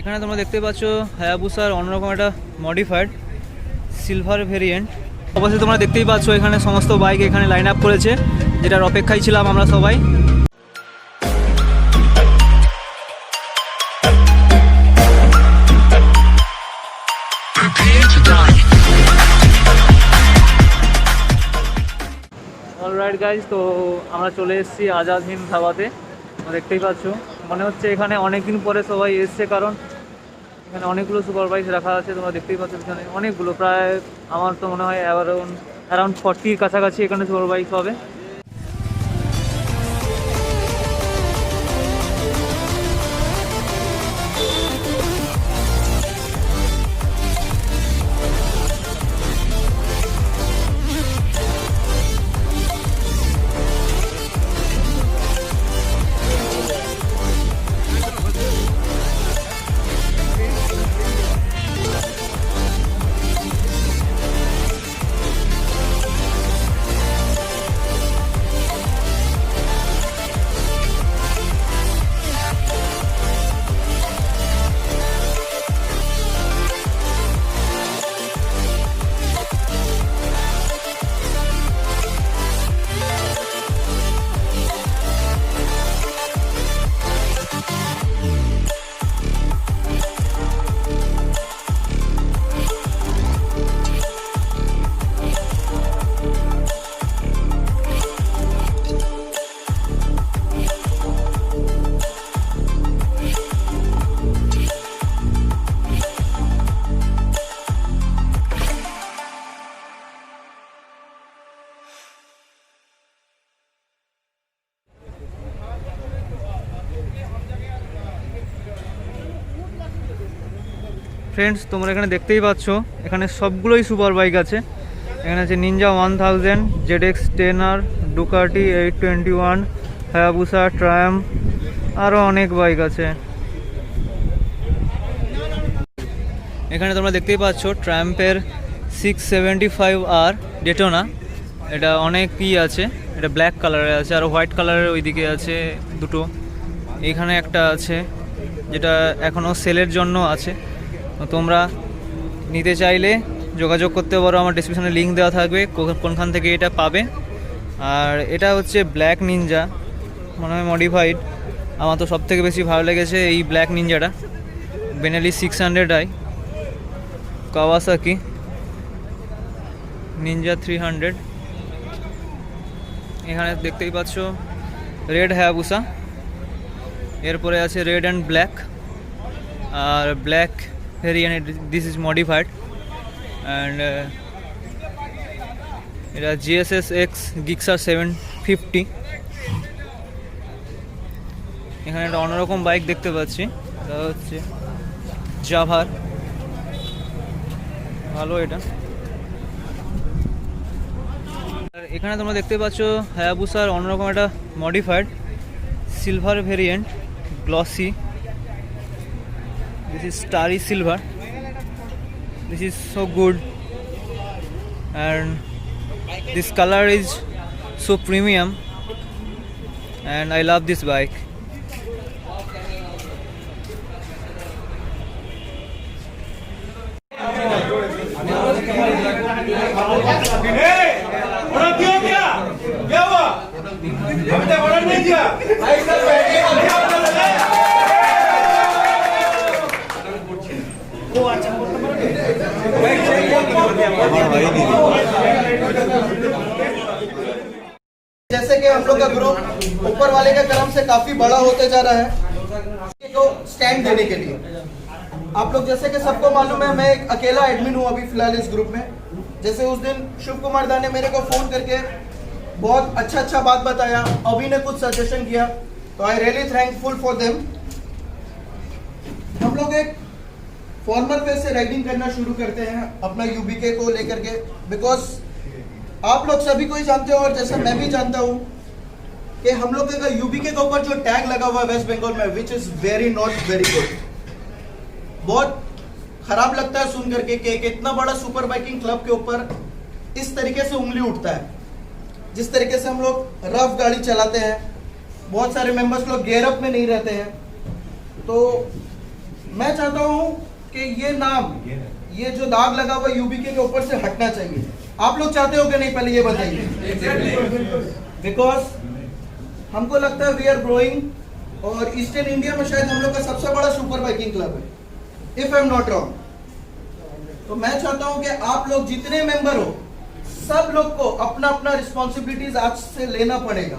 এখানে তোমরা দেখতে পাচ্ছ হায়াবুসার অন্যরকম একটা মডিফাইড সিলভার ভেরিয়েন্ট। অবশ্যই তোমরা দেখতেই পাচ্ছ এখানে সমস্ত বাইক এখানে লাইন আপ করেছে, যেটার অপেক্ষায় ছিলাম আমরা সবাই। অলরাইট গাইজ, তো আমরা চলে এসেছি আজাদ হিন্দ ধাবাতে। দেখতেই পাচ্ছ মনে হচ্ছে এখানে অনেকদিন পরে সবাই এসছে, কারণ এখানে অনেকগুলো সুপার বাইক রাখা আছে। তোমরা দেখতেই পাচ্ছ এখানে অনেকগুলো, প্রায় আমার তো মনে হয় অ্যারাউন্ড 40 কাছাকাছি এখানে সুপার বাইক হবে। ফ্রেন্ডস, তোমরা এখানে দেখতেই পাচ্ছ এখানে সবগুলোই সুপার বাইক আছে। এখানে আছে Ninja 1000, ZX টেনার, Ducati 821, Hayabusa, Triumf, আরও অনেক বাইক আছে। এখানে তোমরা দেখতেই পাচ্ছ ট্রায়াম্ফের 675R ডেটোনা। এটা অনেক আছে, এটা ব্ল্যাক কালারের আছে, আর হোয়াইট কালারের ওইদিকে আছে দুটো। এখানে একটা আছে যেটা এখনও সেলের জন্য আছে। তোমরা নিতে চাইলে যোগাযোগ করতে পারো, আমার ডিসক্রিপশনে লিঙ্ক দেওয়া থাকবে কোনখান থেকে এটা পাবে। আর এটা হচ্ছে ব্ল্যাক নিনজা, মনে হয় মডিফাইড। আমার তো সব থেকে বেশি ভালো লেগেছে এই ব্ল্যাক নিনজাটা, বেনেলি 600i, কাওয়াসাকি নিনজা 300। এখানে দেখতেই পাচ্ছ রেড হায়াবুসা, এরপরে আছে রেড অ্যান্ড ব্ল্যাক, আর black variant this is modified, and এটা GSS X Gixxer 750। এখানে একটা অন্যরকম বাইক দেখতে পাচ্ছি, এটা হচ্ছে জাভার, ভালো এটা। আর এখানে তোমরা দেখতে পাচ্ছ হায়াবুসার অন্যরকম একটা modified silver variant, glossy. This is starry silver. This is so good, and this color is so premium, and I love this bike. जैसे कि हम लोग का ग्रुप ऊपर वाले के कर्म से काफी बड़ा होते जा रहा है, तो स्टैंड देने के लिए आप लोग, जैसे कि सबको मालूम है, मैं एक अकेला एडमिन हूँ अभी फिलहाल इस ग्रुप में। जैसे उस दिन शिव कुमार दा ने मेरे को फोन करके बहुत अच्छा बात बताया, अभी ने कुछ सजेशन किया, तो I really thankful for them. हम लोग एक फॉर्मल वे से राइडिंग करना शुरू करते हैं अपना यूबीके को लेकर के, बिकॉज आप लोग सभी को ही जानते हो और जैसे मैं भी जानता हूँ कि हम लोग का यूबीके के ऊपर जो टैग लगा हुआ है वेस्ट बंगाल में, which is very not very good. बहुत खराब लगता है सुन करके कि एक इतना बड़ा सुपर बाइकिंग क्लब के ऊपर इस तरीके से उंगली उठता है। जिस तरीके से हम लोग रफ गाड़ी चलाते हैं, बहुत सारे मेंबर्स लोग गियर अप में नहीं रहते हैं, तो मैं चाहता हूं कि ये नाम, ये जो दाग लगा हुआ यूबीके के ऊपर से हटना चाहिए। आप लोग चाहते हो कि नहीं, पहले ये बताइए। बिकॉज हमको लगता है वी आर ग्रोइंग और ईस्टर्न इंडिया में शायद हम लोग का सबसे बड़ा सुपर बाइकिंग क्लब है, if I am not wrong. तो मैं चाहता हूं कि आप लोग जितने मेंबर हो, सब लोग को अपना अपना रिस्पॉन्सिबिलिटीज आज से लेना पड़ेगा।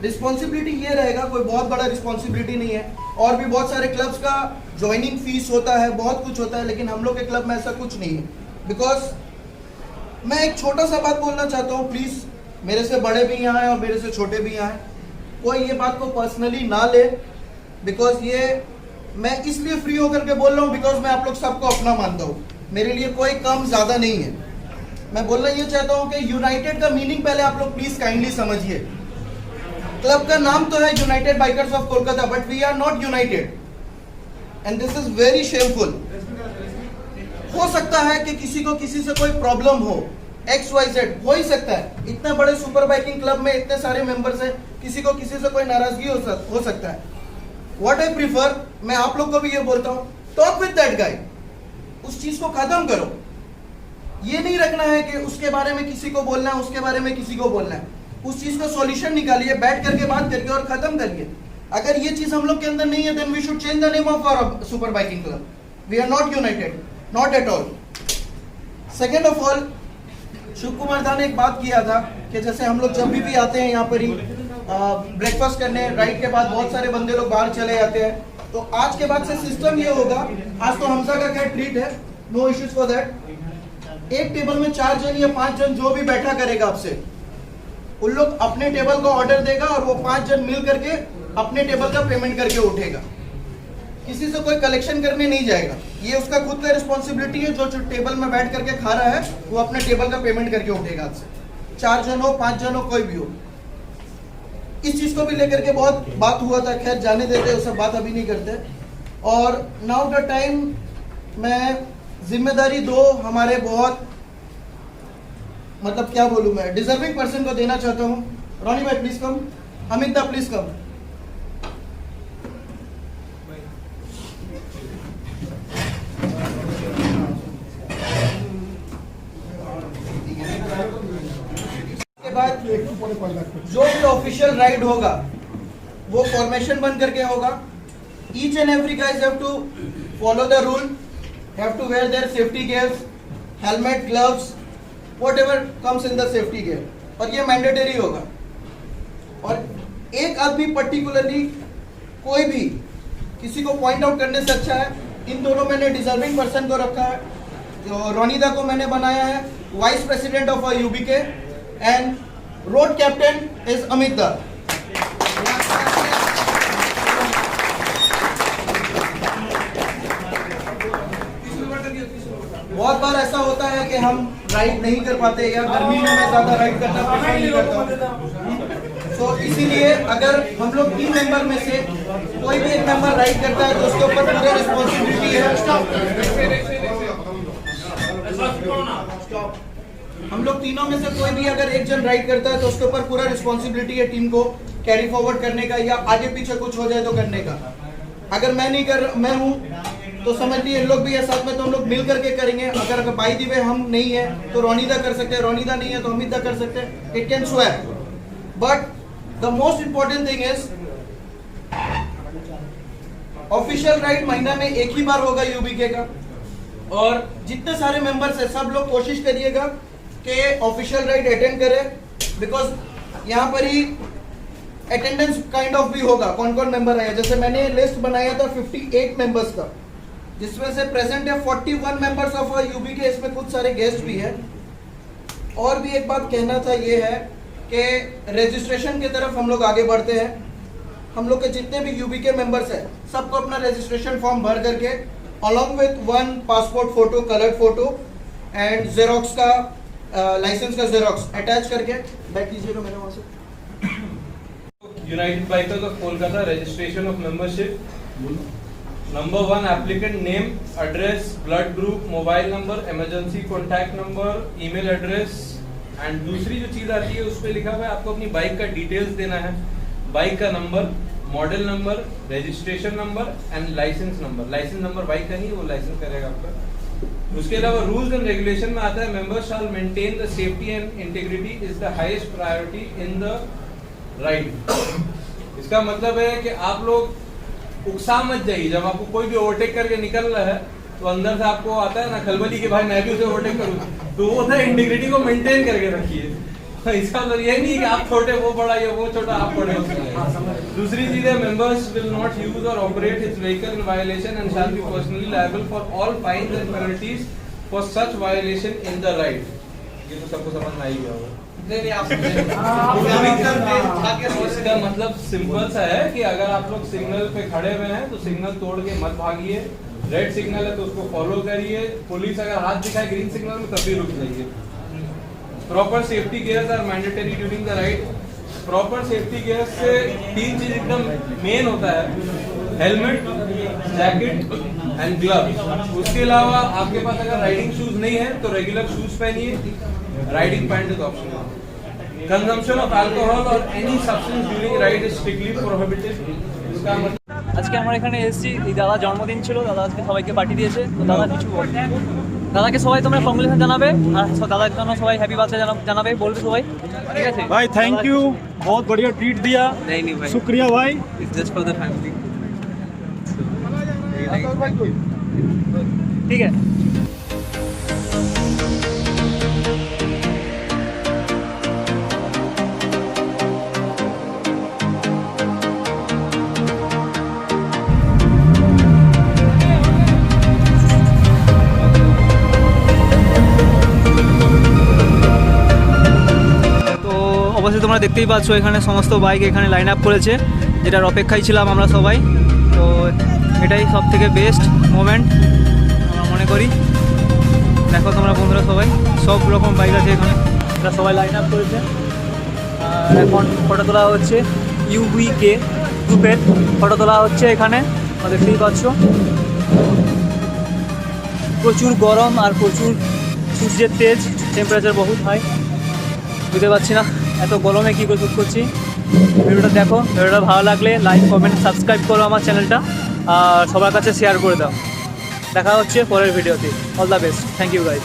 रिस्पॉन्सिबिलिटी ये रहेगा, कोई बहुत बड़ा रिस्पॉन्सिबिलिटी नहीं है। और भी बहुत सारे क्लब्स का ज्वाइनिंग फीस होता है, बहुत कुछ होता है, लेकिन हम लोग के क्लब में ऐसा कुछ नहीं है। बिकॉज मैं एक छोटा सा बात बोलना चाहता हूँ, प्लीज, मेरे से बड़े भी यहाँ हैं और मेरे से छोटे भी यहाँ हैं, कोई ये बात को पर्सनली ना ले। बिकॉज ये मैं इसलिए फ्री होकर के बोल रहा हूँ बिकॉज मैं आप लोग सबको अपना मानता हूँ, मेरे लिए कोई कम ज्यादा नहीं है। मैं बोलना ये चाहता हूँ कि यूनाइटेड का मीनिंग पहले आप लोग प्लीज काइंडली समझिए। क्लब का नाम तो है united bikers of Kolkata, but we are not united and this is very shameful. हो सकता है कि किसी को किसी से कोई प्रॉब्लम हो, XYZ हो ही सकता है। इतने बड़े सुपर बाइकिंग क्लब में इतने सारे मेंबर्स हैं, किसी को किसी से कोई नाराजगी हो सकता है। व्हाट आई प्रीफर, मैं आप लोग को भी ये बोलता हूँ, टॉक विद दैट गाय, उस चीज को खत्म करो। ये नहीं रखना है कि उसके बारे में किसी को बोलना है, उसके बारे में किसी को बोलना है। उस चीज का सॉल्यूशन निकालिए, बैठ करके बात करके और खत्म करिए। अगर ये चीज हम लोग के अंदर नहीं है, then we should change the name of our super biking club. We are not united, not at all. Second of all, Shiv Kumar da ने एक बात किया था कि जैसे हम लोग जब भी आते हैं यहाँ पर ही ब्रेकफास्ट करने, राइड के बाद बहुत सारे बंदे लोग बाहर चले जाते हैं। तो आज के बाद से सिस्टम ये होगा, आज तो हमसा का क्या ट्रीट है, नो इश्यूज फॉर दैट। एक टेबल में 4 जन या 5 जन जो भी बैठा करेगा आपसे, उन लोग अपने टेबल का ऑर्डर देगा और वो 5 जन मिल करके अपने टेबल का पेमेंट करके उठेगा। किसी से कोई कलेक्शन करने नहीं जाएगा, ये उसका खुद का रिस्पॉन्सिबिलिटी है। जो टेबल में बैठ करके खा रहा है वो अपने टेबल का पेमेंट करके उठेगा आपसे। 4 जन हो, 5 जन हो, कोई भी हो। इस चीज को भी लेकर के बहुत बात हुआ था, खैर जाने देते, वो सब बात अभी नहीं करते। और नाउ द टाइम, मैं जिम्मेदारी दो हमारे बहुत, मतलब क्या बोलूं मैं, डिजर्विंग पर्सन को देना चाहता हूं। रॉनी भाई प्लीज कम, अमित दा प्लीज कम। बाद जो भी ऑफिशियल राइड होगा वो फॉर्मेशन बन करके होगा। Each and every guys have to follow the rule, have to wear their safety gears, helmet, gloves, whatever comes in the safety gear, और ये मैंडेटरी होगा। और एक आदमी पर्टिकुलरली, कोई भी किसी को पॉइंट आउट करने से अच्छा है, इन दोनों मैंने डिजर्विंग पर्सन को रखा है। जो रोनिदा को मैंने बनाया है vice president of UBK and road captain is Amit Da. बहुत बार ऐसा होता है कि हम राइड नहीं कर पाते, या गर्मी में मैं ज्यादा राइड करना प्रेफर नहीं करता हूँ। तो इसीलिए अगर हम लोग 3 मेंबर में से कोई भी एक मेंबर राइड करता है तो उसके ऊपर पूरी रिस्पॉन्सिबिलिटी है। हम लोग तीनों में से कोई भी अगर एक जन राइड करता है तो उसके ऊपर पूरा रिस्पॉन्सिबिलिटी है टीम को कैरी फॉरवर्ड करने का, या आगे पीछे कुछ हो जाए तो करने का। अगर मैं हूँ तो समझ लीजिए इन लोग भी है साथ में, तो हम लोग मिल करके करेंगे। अगर बाई दी वे हम नहीं है तो रोनिदा कर सकते हैं, रोनिदा नहीं है तो अमित दा कर सकते हैं। It can swear, but the most important thing is official ride महीना में एक ही बार होगा यूबीके का। और जितने सारे मेंबर्स है सब लोग कोशिश करिएगा कि ऑफिशियल राइड अटेंड करें, बिकॉज यहाँ पर ही अटेंडेंस काइंड ऑफ भी होगा, कौन कौन मेंबर आया। जैसे मैंने लिस्ट बनाया था 58 मेंबर्स का, जिसमें से प्रेजेंट है 41 मेंबर्स ऑफ यूबीके, इसमें कुछ सारे गेस्ट भी हैं। और भी एक बात कहना था, ये है कि रजिस्ट्रेशन की तरफ हम लोग आगे बढ़ते हैं। हम लोग के जितने भी यूबीके मेंबर्स हैं सबको अपना रजिस्ट्रेशन फॉर्म भर करके along with 1 passport photo, coloured photo and xerox का लाइसेंस का जेरोक्स अटैच करके बैठ कीजिएगा मेरे वहां से। United Bikers of Kolkata registration of membership. Number 1, applicant name, address, blood group, mobile number, emergency contact number, email address, and दूसरी जो चीज आती है उस पे लिखा हुआ है आपको अपनी बाइक का डिटेल्स देना है, बाइक का number, model number, registration number and licence number. Licence number bike का नहीं, वो लाइसेंस करेगा आपका। उसके अलावा रूल्स एंड रेगुलेशन में आता है members shall maintain the safety and integrity is the highest priority in the ride. इसका मतलब है कि आप लोग उकसा मत जाइए। जब आपको कोई भी ओवरटेक करके निकल रहा है तो अंदर से आपको आता है ना खलबली कि भाई मैं भी उसे ओवरटेक करूँ, तो वो ना इंटीग्रिटी को मेंटेन करके रखिए। इसका मतलब ये नहीं कि आप छोटे वो बड़ा या वो छोटा आप बड़े। दूसरी चीज है members will not use or operate his vehicle in violation and shall be personally liable for all fines and penalties for such violation in the ride. ये तो सबको समझ में आ ही गया होगा। इसका मतलब सिंपल सा है कि अगर आप लोग सिग्नल पे खड़े हुए हैं तो सिग्नल तोड़ के मत भागिए। रेड सिग्नल है तो उसको फॉलो करिए। पुलिस अगर हाथ दिखाए ग्रीन सिग्नल में तब भी रुक जाइए। Proper safety gears are mandatory during the ride. Proper safety gears से 3 चीज एकदम मेन होता है, हेलमेट, जैकेट एंड ग्लव। उसके अलावा आपके पास अगर राइडिंग शूज नहीं है तो रेगुलर शूज पहनिए। Riding pant is optional. Consumption of alcohol और any substance during ride is strictly prohibited. इसका मतलब আজকে আমরা এখানে এসেছি, এই দাদা জন্মদিন ছিল, দাদা আজকে সবাইকে পার্টি দিয়েছে। তো দাদা কিছু বল, দাদাকে সবাই তোমরা কংগ্রেচুলেশন জানাবে আর দাদার জন্য সবাই হ্যাপি বার্থডে জানাবে, বলবে সবাই, ঠিক আছে भाई थैंक यू, बहुत बढ़िया ट्रीट दिया। नहीं भाई, शुक्रिया भाई। It's just for the family. ठीक है। অবশ্যই তোমরা দেখতেই পাচ্ছ এখানে সমস্ত বাইক এখানে লাইন আপ করেছে, যেটার অপেক্ষায় ছিলাম আমরা সবাই। তো এটাই সব থেকে বেস্ট মোমেন্ট আমরা মনে করি। দেখো তোমরা বন্ধুরা সবাই, সব রকম বাইক আছে এখানে, এরা সবাই লাইন আপ করেছে। আর এখন ফটো তোলা হচ্ছে, ইউভিকে গ্রুপের ফটো তোলা হচ্ছে এখানে, দেখতেই পাচ্ছ। প্রচুর গরম আর প্রচুর সূর্যের তেজ, টেম্পারেচার বহুত হাই, বুঝতে পারছি না এত গরমে কী করে শ্যুট করছি। ভিডিওটা দেখো, ভিডিওটা ভালো লাগলে লাইক, কমেন্ট, সাবস্ক্রাইব করো আমার চ্যানেলটা, আর সবার কাছে শেয়ার করে দাও। দেখা হচ্ছে পরের ভিডিওতে। All the best, thank you guys.